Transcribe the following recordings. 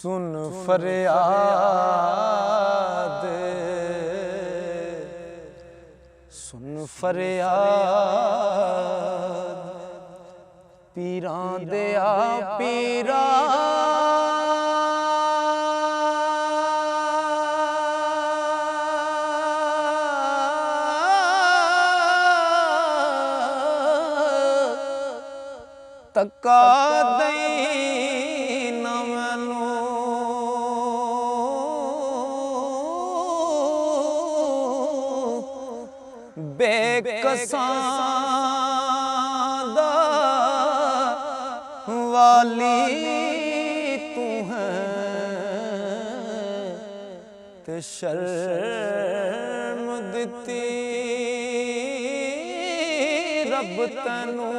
सुन फरियाद, सुन फरियाद पीरां दे आ पीरा। तका दई ना मैनू बेकसां दा वाली तू है ते शर्म दिती रब तैनू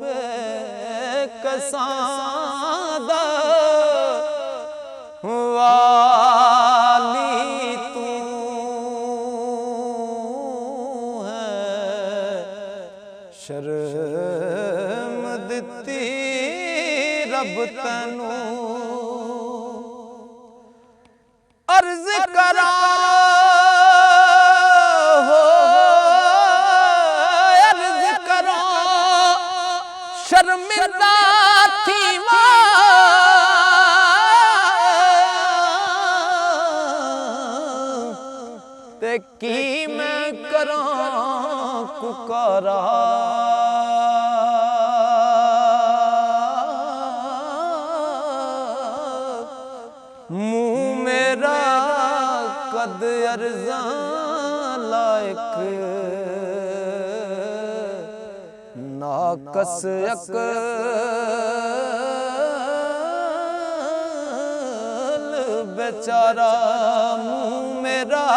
बेकसां दा वाली तू है शर्म दिती रब तैनू। अर्ज करा अर्ज करो शर्मिंदा थी ते की मैं करां कुकारा। मुँह मेरा कद अर्ज़ां लायक नाकस अक़ल बेचारा। मुँह मेरा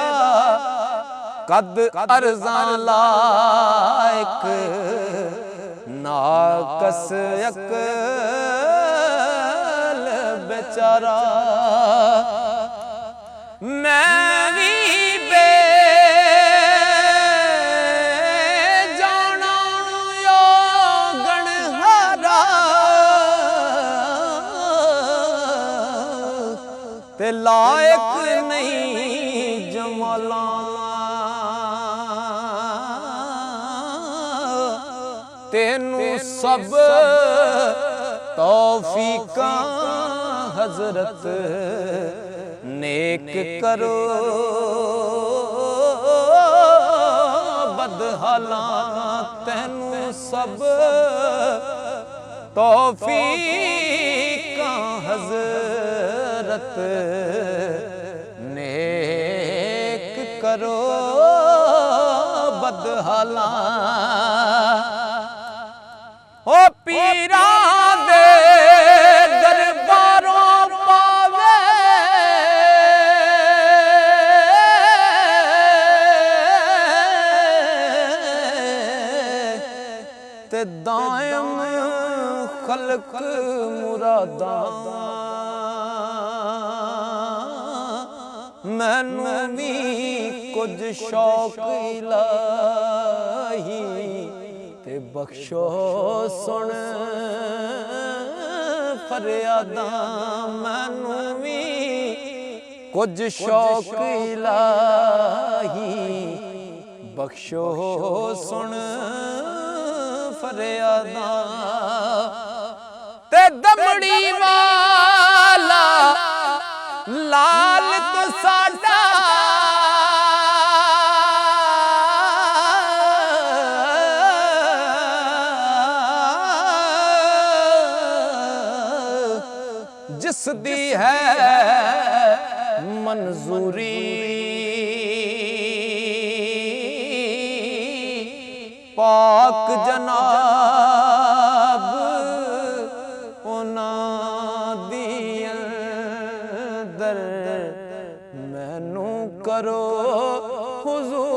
कद अर्ज़ां लायक नाकस अक़ल बेचारा। मैं भी बेजाना यो गणहारा ते लायक नहीं जमाला। तेनू सब तौफीकां हज़रत नेक करो बदहालां। तेनू सब तौफीकां हज़रत नेक करो बदहालां। ओ पीरा दे दरबारों पावे ते दायम खलक मुरादां। मैनू भी कुछ शौक इलाही ते बख्शो सुन फरियादां। मैनू भी कुछ शौक इलाही बख्शो सुन फरियादां। ते दमड़ी वाला लाल तो साडा जिस दी है मंजूरी पाक जनाब उन्हां दी अंदर मैनू करो हुजूर।